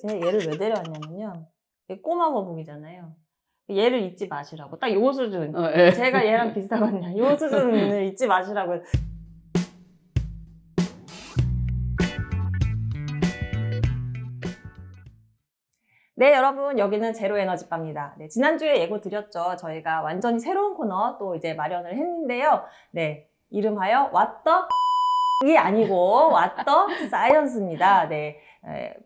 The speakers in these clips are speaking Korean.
제가 얘를 왜 데려왔냐면요. 얘 꼬마 거북이잖아요. 얘를 잊지 마시라고. 딱 요 수준. 예. 제가 얘랑 비슷하거든요. 요 수준을 잊지 마시라고. 네, 여러분, 여기는 제로 에너지 바입니다. 네, 지난주에 예고 드렸죠. 저희가 완전히 새로운 코너 또 이제 마련을 했는데요. 네, 이름하여 왓더 이 아니고 왓더 사이언스입니다. 네,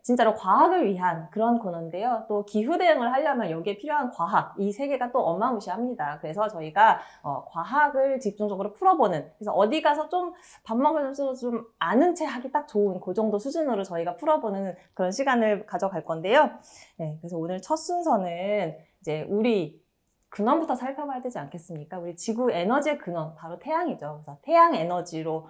진짜로 과학을 위한 그런 코너인데요. 또 기후 대응을 하려면 여기에 필요한 과학, 이 세 개가 또 어마무시합니다. 그래서 저희가 과학을 집중적으로 풀어보는, 그래서 어디 가서 좀 밥 먹으면서 좀 아는 체 하기 딱 좋은 그 정도 수준으로 저희가 풀어보는 그런 시간을 가져갈 건데요. 네, 그래서 오늘 첫 순서는 이제 우리 근원부터 살펴봐야 되지 않겠습니까? 우리 지구 에너지의 근원, 바로 태양이죠. 그래서 태양 에너지로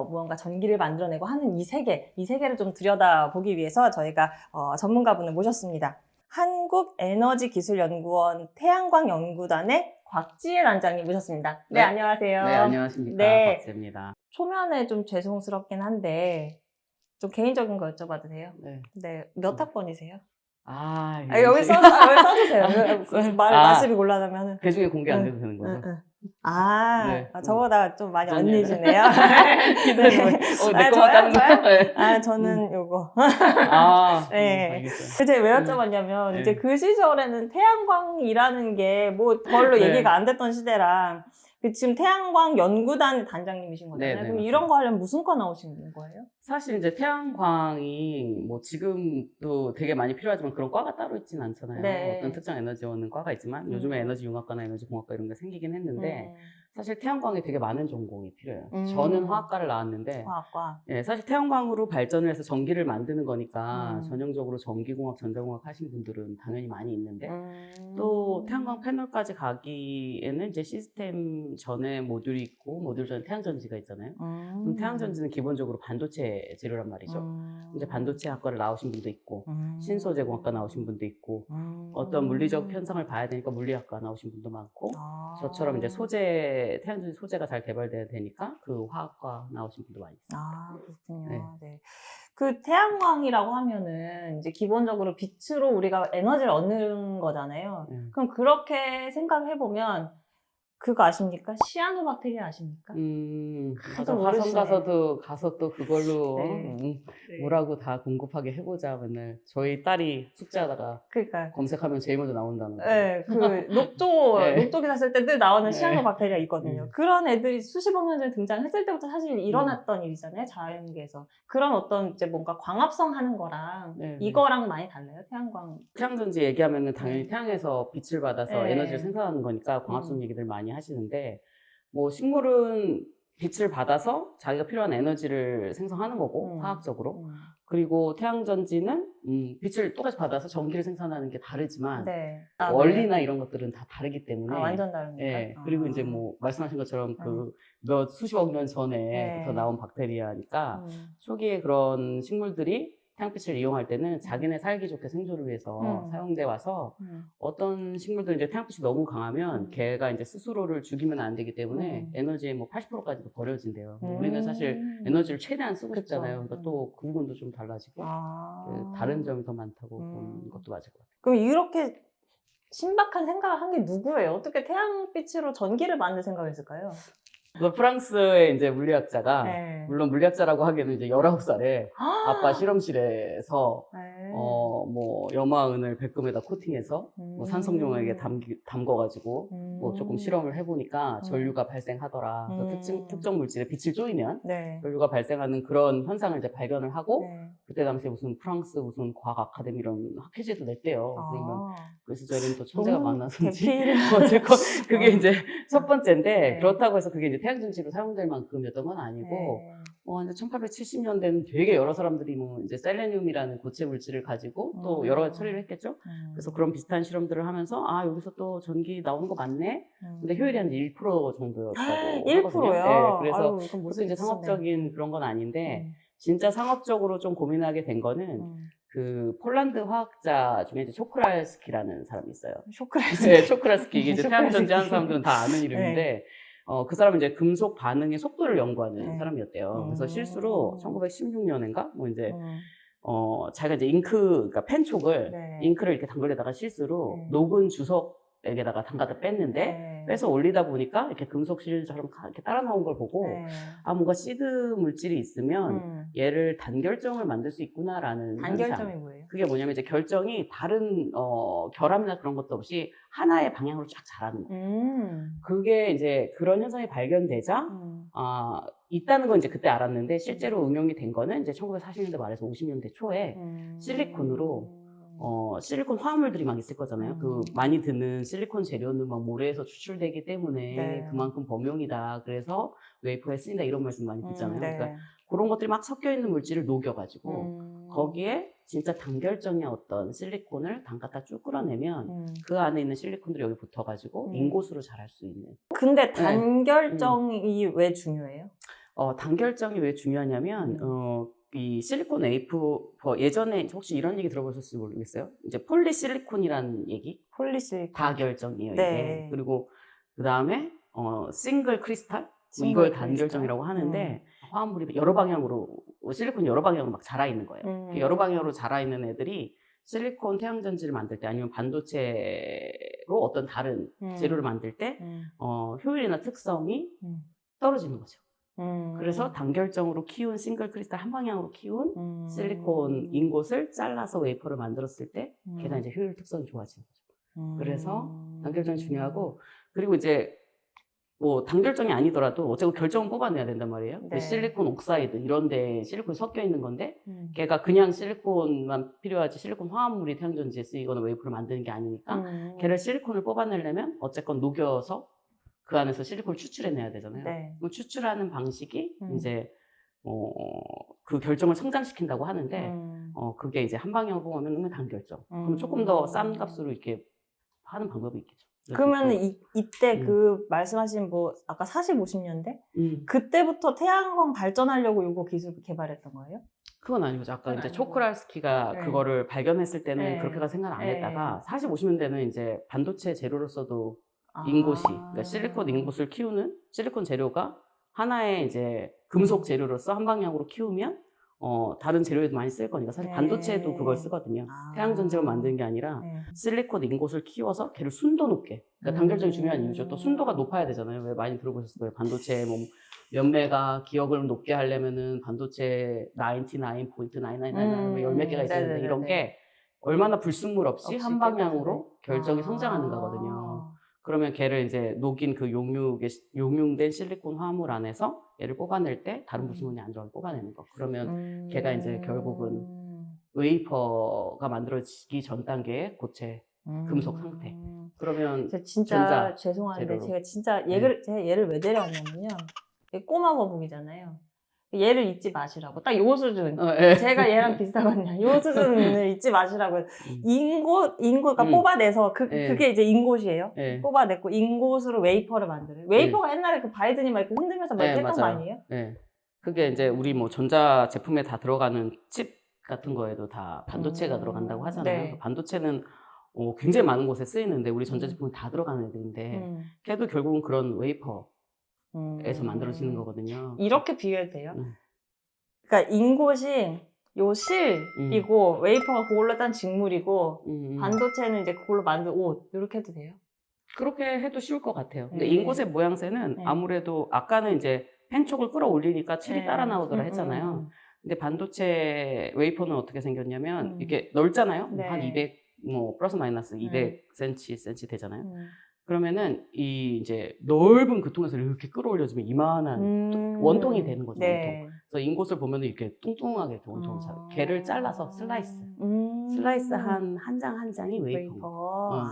무언가 전기를 만들어내고 하는 이 세계를 좀 들여다보기 위해서 저희가 전문가분을 모셨습니다. 한국에너지기술연구원 태양광연구단의 곽지혜 단장님 모셨습니다. 네, 안녕하세요. 네, 안녕하십니까. 네. 곽지혜입니다. 초면에 좀 죄송스럽긴 한데 좀 개인적인 거 여쭤봐도 돼요? 네. 네, 몇 학번이세요? 여기 여기 써주세요. 말씀이 곤란하면은. 그 중에 공개 안 돼도 되는 거죠? 네. 저보다 좀 많이 저는- 언니시네요. 기다려. 내 거만 까는 저요? 거야? 저는 요거. 네. 네. 알겠어요. 제가 왜 여쭤봤냐면, 네. 이제 그 시절에는 태양광이라는 게 뭐 별로 네. 얘기가 안 됐던 시대랑, 지금 태양광 연구단 단장님이신 거잖아요. 네, 그럼 맞습니다. 이런 거 하려면 무슨 과 나오신 거예요? 사실 이제 태양광이 뭐 지금도 되게 많이 필요하지만 그런 과가 따로 있지는 않잖아요. 네. 어떤 특정 에너지원은 과가 있지만 요즘에 에너지융합과나 에너지공학과 이런 게 생기긴 했는데 사실 태양광이 되게 많은 전공이 필요해요. 저는 화학과를 나왔는데 화학과. 예, 사실 태양광으로 발전을 해서 전기를 만드는 거니까 음. 전형적으로 전기공학, 전자공학 하신 분들은 당연히 많이 있는데 또 태양광 패널까지 가기에는 이제 시스템 전에 모듈이 있고 모듈 전에 태양전지가 있잖아요. 그럼 태양전지는 기본적으로 반도체 재료란 말이죠. 이제 반도체 학과를 나오신 분도 있고 신소재공학과 나오신 분도 있고 어떤 물리적 현상을 봐야 되니까 물리학과 나오신 분도 많고 저처럼 이제 태양전지 소재가 잘 개발돼야 되니까 그 화학과 나오신 분도 많이 있어요. 그렇군요. 네. 네. 그 태양광이라고 하면은 이제 기본적으로 빛으로 우리가 에너지를 얻는 거잖아요. 그럼 그렇게 생각을 해보면 그거 아십니까? 시아노박테리아 아십니까? 맞아. 모르시네. 화성 가서 또 그걸로 네. 뭐라고 다 공급하게 해보자 맨날. 저희 딸이 숙제하다가 그러니까. 검색하면 제일 먼저 나온다는 거. 네, 녹조 네. 기사 쓸 때 늘 나오는 네. 시아노박테리아 있거든요. 그런 애들이 수십억 년 전에 등장했을 때부터 사실 일어났던 일이잖아요, 자연계에서. 그런 어떤 이제 뭔가 광합성 하는 거랑 네. 이거랑 많이 달라요, 태양광. 태양전지 얘기하면은 당연히 태양에서 빛을 받아서 네. 에너지를 생산하는 거니까 광합성 얘기들 많이 하시는데 뭐 식물은 빛을 받아서 자기가 필요한 에너지를 생성하는 거고 화학적으로 그리고 태양전지는 빛을 똑같이 받아서 전기를 생산하는 게 다르지만 네. 원리나 이런 것들은 다 다르기 때문에 완전 다릅니까? 예, 그리고 이제 뭐 말씀하신 것처럼 그 몇 수십억 년 전에부터 나온 박테리아니까 초기에 그런 식물들이 태양빛을 이용할 때는 자기네 살기 좋게 생존을 위해서 사용돼 와서 어떤 식물들은 이제 태양빛이 너무 강하면 걔가 이제 스스로를 죽이면 안 되기 때문에 에너지의 뭐 80%까지도 버려진대요. 우리는 사실 에너지를 최대한 쓰고 싶잖아요. 그러니까 또 그 부분도 좀 달라지고 다른 점이 더 많다고 보는 것도 맞을 것 같아요. 그럼 이렇게 신박한 생각을 한 게 누구예요? 어떻게 태양빛으로 전기를 만들 생각을 했을까요? 프랑스의 이제 물리학자가 네. 물론 물리학자라고 하기에는 이제 19살에 아빠 실험실에서 뭐 염화은을 백금에다 코팅해서 뭐 산성용액에 담궈가지고 뭐 조금 실험을 해보니까 전류가 발생하더라. 그래서 특정 물질에 빛을 쪼이면 전류가 발생하는 그런 현상을 이제 발견을 하고 그때 당시에 무슨 프랑스 무슨 과학 아카데미 이런 학회제도 냈대요. 그러면 그 시절에는 또 천재가 많아서인지 어쨌건 그게 이제 첫 번째인데 그렇다고 해서 그게 이제 태양전지로 사용될 만큼이었던 건 아니고 이제 1870년대는 되게 여러 사람들이 뭐 이제 셀레늄이라는 고체 물질을 가지고 또 여러 가지 처리를 했겠죠. 그래서 그런 비슷한 실험들을 하면서 여기서 또 전기 나오는 거 맞네. 근데 효율이 한 1% 정도였다고 1%요? 네, 그래서 그것도 이제 상업적인 그런 건 아닌데 진짜 상업적으로 좀 고민하게 된 거는 그 폴란드 화학자 중에 이제 초크랄스키라는 사람이 있어요. 쇼크라스키. 네, 초크랄스키. 이게 이제 태양전지 하는 사람들은 다 아는 이름인데 그 사람은 이제 금속 반응의 속도를 연구하는 사람이었대요. 그래서 실수로 1916년인가 뭐 이제 자기가 이제 그러니까 펜촉을, 네. 잉크를 이렇게 담글려다가 실수로 네. 녹은 주석에다가 담가다 뺐는데, 네. 빼서 올리다 보니까 이렇게 금속 실처럼 이렇게 따라 나온 걸 보고, 네. 아, 뭔가 시드 물질이 있으면 얘를 단결정을 만들 수 있구나라는 단결점이 현상. 뭐예요? 그게 뭐냐면 이제 결정이 다른, 결함이나 그런 것도 없이 하나의 방향으로 쫙 자라는 거예요. 그게 이제 그런 현상이 발견되자, 있다는 건 이제 그때 알았는데, 실제로 응용이 된 거는 이제 1940년대 말에서 50년대 초에 실리콘으로, 실리콘 화합물들이 막 있을 거잖아요. 그 많이 드는 실리콘 재료는 막 모래에서 추출되기 때문에 네. 그만큼 범용이다. 그래서 웨이퍼에 쓰인다 이런 말씀 많이 듣잖아요. 네. 그러니까 그런 것들이 막 섞여 있는 물질을 녹여가지고 거기에 진짜 단결정의 어떤 실리콘을 담갔다 쭉 끌어내면 그 안에 있는 실리콘들이 여기 붙어가지고 인곳으로 자랄 수 있는. 근데 단결정이 왜 중요해요? 단결정이 왜 중요하냐면 이 실리콘 웨이퍼 예전에 혹시 이런 얘기 들어보셨을지 모르겠어요. 이제 폴리실리콘이라는 얘기. 폴리실리콘. 다결정이에요. 네. 이게. 그리고 그 다음에 싱글 크리스탈. 싱글 이걸 크리스탈. 단결정이라고 하는데 화합물이 여러 방향으로 실리콘이 여러 방향으로 막 자라 있는 거예요. 여러 방향으로 자라 있는 애들이 실리콘 태양전지를 만들 때 아니면 반도체로 어떤 다른 재료를 만들 때 효율이나 특성이 떨어지는 거죠. 그래서 단결정으로 키운 싱글 크리스탈 한 방향으로 키운 실리콘 인곳을 잘라서 웨이퍼를 만들었을 때 걔가 이제 효율 특성이 좋아지는 거죠. 그래서 단결정이 중요하고 그리고 이제 뭐 단결정이 아니더라도 어쨌든 결정은 뽑아내야 된단 말이에요. 네. 그 실리콘 옥사이드 이런 데 실리콘이 섞여 있는 건데 걔가 그냥 실리콘만 필요하지 실리콘 화합물이 태양전지에 쓰이거나 웨이퍼를 만드는 게 아니니까 걔를 실리콘을 뽑아내려면 어쨌건 녹여서 그 안에서 실리콘을 추출해내야 되잖아요. 네. 그 추출하는 방식이 이제 그 결정을 성장시킨다고 하는데 그게 이제 한 방향으로 보면 단결정. 그럼 조금 더 싼 값으로 이렇게 하는 방법이 있겠죠. 그러면 이때 그 말씀하신 뭐 아까 40, 50년대? 그때부터 태양광 발전하려고 이거 기술 개발했던 거예요? 그건 아니고 아까 그건 이제 아니고. 초크랄스키가 네. 그거를 발견했을 때는 네. 그렇게까지 생각 안 네. 했다가 40, 50년대는 이제 반도체 재료로서도 인곳이 그러니까 실리콘 인곳을 키우는 실리콘 재료가 하나의 이제 금속 재료로서 한 방향으로 키우면 다른 재료에도 많이 쓸 거니까 사실 네. 반도체에도 그걸 쓰거든요. 태양전지만 만드는 게 아니라 실리콘 인곳을 키워서 걔를 순도 높게 그러니까 단결정이 중요한 이유죠. 또 순도가 높아야 되잖아요. 왜 많이 들어보셨을 거예요. 반도체 뭐 몇 메가 기억을 높게 하려면은 반도체 99.99999 열 몇 개가 있어야 되는데 이런 게 얼마나 불순물 없이 한 방향으로 결정이 성장하는 거거든요. 그러면 걔를 이제 녹인 그 용융된 실리콘 화합물 안에서 얘를 뽑아낼 때 다른 불순물이 안 들어가게 뽑아내는 거. 그러면 걔가 이제 결국은 웨이퍼가 만들어지기 전 단계의 고체 금속 상태. 그러면 진짜 죄송한데 재료로. 제가 진짜 제가 얘를 왜 데려왔냐면요. 꼬마 거북이잖아요. 얘를 잊지 마시라고. 딱 요 수준. 제가 얘랑 비슷하거든요. 요 수준을 잊지 마시라고. 그러니까 뽑아내서 그게 이제 인곳이에요. 뽑아냈고 인곳으로 웨이퍼를 만드는. 웨이퍼가 옛날에 그 바이든이 막 이렇게 흔들면서 막 했던 거 아니에요? 네. 그게 이제 우리 뭐 전자 제품에 다 들어가는 칩 같은 거에도 다 반도체가 들어간다고 하잖아요. 네. 그 반도체는 굉장히 많은 곳에 쓰이는데 우리 전자제품은 다 들어가는 애들인데 걔도 결국은 그런 웨이퍼에서 만들어지는 거거든요. 이렇게 비교해도 돼요? 그러니까 인곳이 요 실이고 웨이퍼가 그걸로 딴 직물이고 반도체는 이제 그걸로 만든 옷 이렇게 해도 돼요? 그렇게 해도 쉬울 것 같아요. 근데 인곳의 모양새는 아무래도 아까는 이제 펜촉을 끌어올리니까 칠이 따라 나오더라 했잖아요. 근데 반도체 웨이퍼는 어떻게 생겼냐면 이게 넓잖아요. 네. 한 200, 뭐 플러스 마이너스 200cm 되잖아요. 그러면은 이 이제 넓은 그 통에서 이렇게 끌어올려주면 이만한 원통이 되는 거죠. 네. 원통. 그래서 인곳을 보면은 이렇게 뚱뚱하게 원통을 걔를 잘라서 슬라이스 한 장 한 장이 웨이퍼.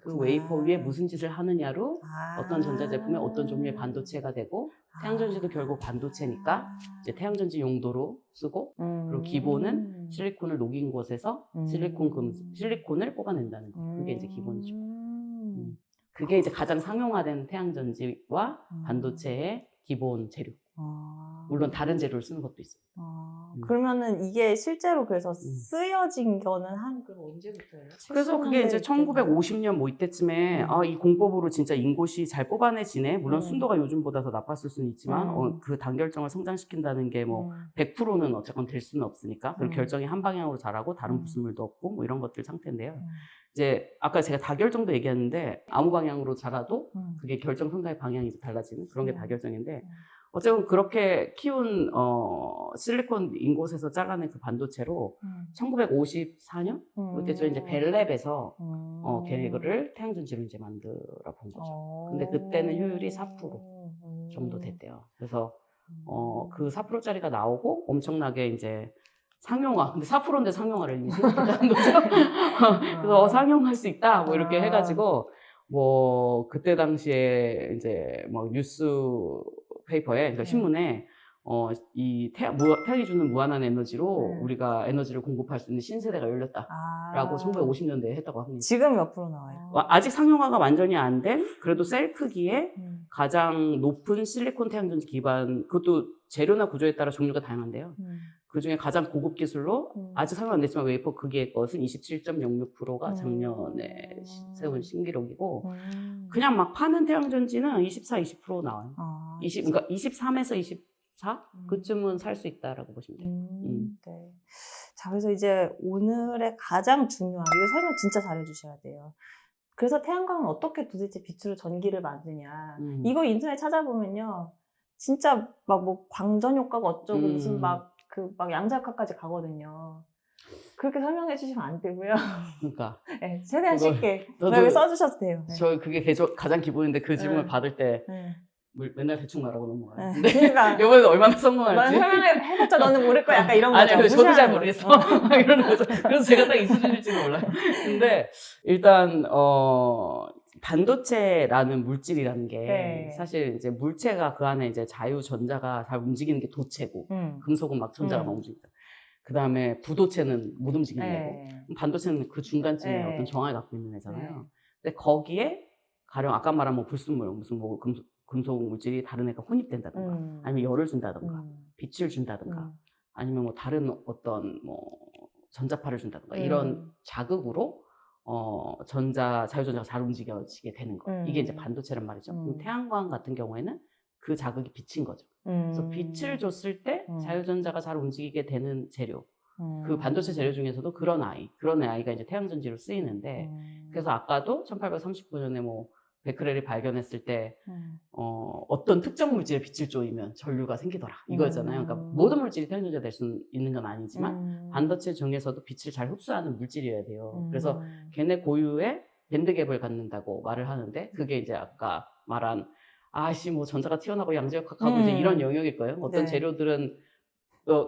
그 웨이퍼 위에 무슨 짓을 하느냐로 어떤 전자제품에 어떤 종류의 반도체가 되고 태양전지도 결국 반도체니까 이제 태양전지 용도로 쓰고 그리고 기본은 실리콘을 녹인 곳에서 실리콘을 뽑아낸다는 거. 그게 이제 기본이죠. 그게 이제 가장 상용화된 태양전지와 반도체의 기본 재료. 물론 다른 재료를 쓰는 것도 있습니다. 그러면은 이게 실제로 그래서 쓰여진 거는 그럼 언제부터예요? 그래서 그게 이제 1950년 뭐 이때쯤에 이 공법으로 진짜 인곳이 잘 뽑아내지네. 물론 순도가 요즘보다 더 나빴을 수는 있지만 그 단결정을 성장시킨다는 게 뭐 100%는 어쨌건 될 수는 없으니까. 그리고 결정이 한 방향으로 자라고 다른 불순물도 없고 뭐 이런 것들 상태인데요. 이제 아까 제가 다결정도 얘기했는데 아무 방향으로 자라도 그게 결정 성장의 방향이 달라지는 그런 게 다결정인데 어쨌든 그렇게 키운 실리콘 인곳에서 잘라낸 그 반도체로 1954년 그때쯤 이제 벨랩에서 걔네를 태양전지로 이제 만들어 본 거죠. 근데 그때는 효율이 4% 정도 됐대요. 그래서 그 4%짜리가 나오고 엄청나게 이제 상용화. 근데 4%인데 상용화를 이미 생각했다는 거죠. 그래서 상용할 수 있다. 뭐 이렇게 해가지고 뭐 그때 당시에 이제 뭐 뉴스 페이퍼에 그러니까 신문에 이 태양이 주는 무한한 에너지로 우리가 에너지를 공급할 수 있는 신세대가 열렸다라고 1950년대에 했다고 합니다. 지금 몇 프로 나와요? 아직 상용화가 완전히 안 된 그래도 셀 크기에 가장 높은 실리콘 태양전지 기반 그것도 재료나 구조에 따라 종류가 다양한데요. 그 중에 가장 고급 기술로 아직 상용 안 됐지만 웨이퍼 크기의 것은 27.06%가 작년에 세운 신기록이고 그냥 막 파는 태양전지는 24, 20% 나와요. 그러니까 23에서 24 그쯤은 살 수 있다라고 보시면 돼요. 네. 자, 그래서 이제 오늘의 가장 중요한 이거 설명 진짜 잘해주셔야 돼요. 그래서 태양광은 어떻게 도대체 빛으로 전기를 만드냐. 이거 인터넷 찾아보면요. 진짜 막 뭐 광전 효과가 어쩌고 무슨 막 양자역학까지 가거든요. 그렇게 설명해 주시면 안 되고요. 그러니까. 네, 최대한 쉽게 여기 써주셔도 돼요. 네. 저 그게 가장 기본인데 그 질문을 받을 때 맨날 대충 말하고 넘어가요. 근데 그러니까 이번에 얼마나 성공할지. 설명해봤자 너는 모를 거야. 약간 이런 거죠. 아니, 저도 잘 모르겠어. 이러는 거죠. 그래서 제가 딱 이 수준일지는 몰라요. 근데 일단 반도체라는 물질이라는 게 사실 이제 물체가 그 안에 이제 자유전자가 잘 움직이는 게 도체고 금속은 막 전자가 막 움직이다. 그 다음에 부도체는 못 움직이는 애고 반도체는 그 중간쯤에 어떤 정화를 갖고 있는 애잖아요. 근데 거기에 가령 아까 말한 뭐 불순물 무슨 뭐 금속 물질이 다른 애가 혼입된다든가 아니면 열을 준다든가 빛을 준다든가 아니면 뭐 다른 어떤 뭐 전자파를 준다든가 이런 자극으로 자유전자가 잘 움직여지게 되는 거예요. 이게 이제 반도체란 말이죠. 그럼 태양광 같은 경우에는 그 자극이 빛인 거죠. 그래서 빛을 줬을 때 자유전자가 잘 움직이게 되는 재료. 그 반도체 재료 중에서도 그런 아이가 이제 태양전지로 쓰이는데, 그래서 아까도 1839년에 뭐 베크렐이 발견했을 때 어떤 특정 물질에 빛을 쪼이면 전류가 생기더라 이거잖아요. 그러니까 모든 물질이 태양전지가 될 수 있는 건 아니지만 반도체 중에서도 빛을 잘 흡수하는 물질이어야 돼요. 그래서 걔네 고유의 밴드갭을 갖는다고 말을 하는데 그게 이제 아까 말한 뭐 전자가 튀어나오고 양자역학하고 이제 이런 영역일 거예요. 어떤 재료들은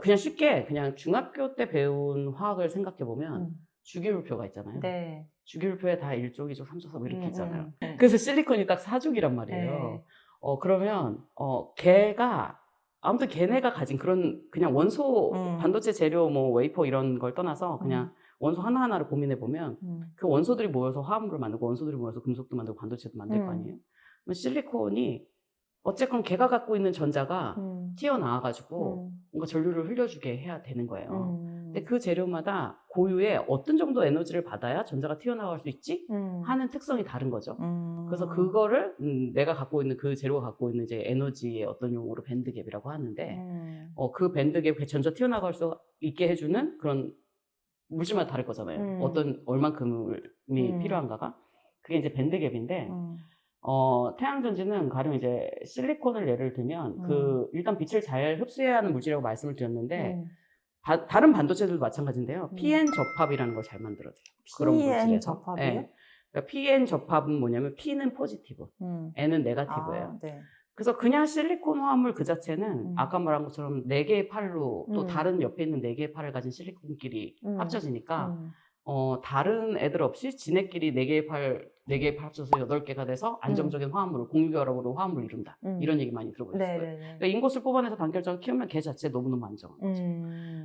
그냥 쉽게 그냥 중학교 때 배운 화학을 생각해 보면 주기율표가 있잖아요. 네. 주기율표에 다 1족, 2족, 3족, 4족 이렇게 있잖아요. 그래서 실리콘이 딱 4족이란 말이에요. 그러면 아무튼 걔네가 가진 그런 그냥 원소 반도체 재료 뭐 웨이퍼 이런 걸 떠나서 그냥 원소 하나하나를 고민해 보면 그 원소들이 모여서 화합물을 만들고 원소들이 모여서 금속도 만들고 반도체도 만들 거 아니에요. 그럼 실리콘이 어쨌건 걔가 갖고 있는 전자가 튀어나와가지고 뭔가 전류를 흘려주게 해야 되는 거예요. 근데 그 재료마다 고유의 어떤 정도 에너지를 받아야 전자가 튀어나갈 수 있지? 하는 특성이 다른 거죠. 그래서 그거를 내가 갖고 있는 그 재료가 갖고 있는 이제 에너지의 어떤 용어로 밴드갭이라고 하는데 그 밴드갭, 그 전자 튀어나갈 수 있게 해주는 그런 물질마다 다를 거잖아요. 얼만큼이 필요한가가. 그게 이제 밴드갭인데 태양전지는 가령 이제 실리콘을 예를 들면 일단 빛을 잘 흡수해야 하는 물질이라고 말씀을 드렸는데 다른 반도체들도 마찬가지인데요. PN 접합이라는 걸 잘 만들어줘요. 그런 물질에서. PN 접합이요? 네. 그러니까 PN 접합은 뭐냐면 P는 포지티브, N은 네거티브예요. 네. 그래서 그냥 실리콘 화합물 그 자체는 아까 말한 것처럼 4개의 팔로 또 다른 옆에 있는 4개의 팔을 가진 실리콘끼리 합쳐지니까 다른 애들 없이 지네끼리 4개의 팔 합쳐서 8개가 돼서 안정적인 화합물을 공유결합으로 화합물을 이룬다. 이런 얘기 많이 들어보셨을 거예요. 그러니까 인곳을 뽑아내서 단결정을 키우면 걔 자체 너무너무 안정한 거죠.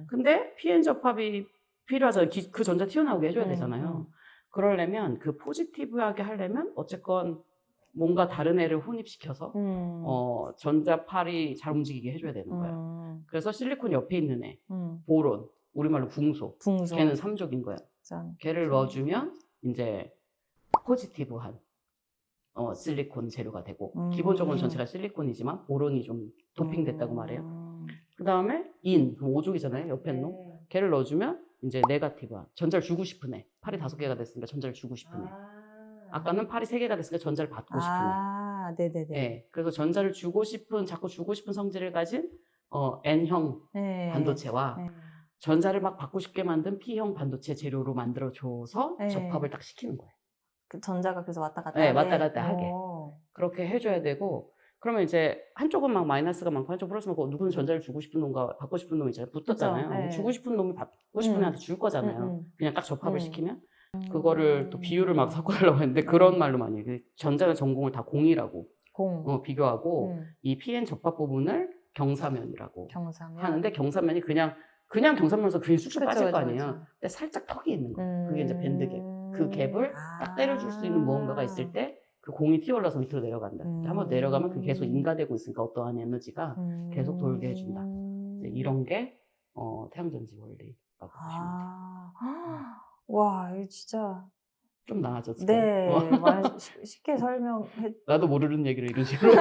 근데 PN 접합이 필요하잖아요. 그 전자 튀어나오게 해줘야 되잖아요. 그러려면 그 포지티브하게 하려면 어쨌건 뭔가 다른 애를 혼입시켜서 전자팔이 잘 움직이게 해줘야 되는 거야. 그래서 실리콘 옆에 있는 애, 보론, 우리말로 붕소. 걔는 3족인 거야. 걔를 넣어주면 이제 포지티브한 실리콘 재료가 되고 기본적으로 전체가 실리콘이지만 보론이 좀 도핑됐다고 말해요. 그 다음에 인, 5족이잖아요. 옆에 있는 놈. 걔를 넣어주면 이제 네가티브한, 전자를 주고 싶은 애. 팔이 5개가 됐으니까 전자를 주고 싶은 애. 아까는 팔이 3개가 됐으니까 전자를 받고 싶은 애. 네네네. 네, 그래서 전자를 주고 싶은, 자꾸 주고 싶은 성질을 가진 N형 반도체와 전자를 막 받고 싶게 만든 P형 반도체 재료로 만들어줘서 접합을 딱 시키는 거예요. 그 전자가 그래서 왔다 갔다 네, 하게? 왔다 갔다 하게. 그렇게 해줘야 되고, 그러면 이제 한쪽은 막 마이너스가 많고 한쪽 플러스 많고, 누구는 전자를 주고 싶은 놈과 받고 싶은 놈이 있잖아요. 붙었잖아요. 그쵸, 네. 주고 싶은 놈이 받고 싶은 애한테 줄 거잖아요. 그냥 딱 접합을 시키면. 그거를 또 비율을 막 섞으려고 했는데 그런 말로 많이 해요. 전자는 전공을 다 공이라고 비교하고 이 PN 접합 부분을 경사면이라고 하는데, 경사면이 그냥 경사면에서 그게 쑥쑥 빠질 거 아니에요. 근데 살짝 턱이 있는 거예요. 그게 이제 밴드갭. 그 갭을 딱 때려줄 수 있는 무언가가 있을 때 그 공이 튀어올라서 밑으로 내려간다. 한번 내려가면 그게 계속 인가되고 있으니까 어떠한 에너지가 계속 돌게 해준다. 이제 이런 게 태양전지 원리라고 보시면 돼요. 와, 이거 진짜. 좀 나아졌어요. 네, 쉽게 설명해. 나도 모르는 얘기를 이런 식으로.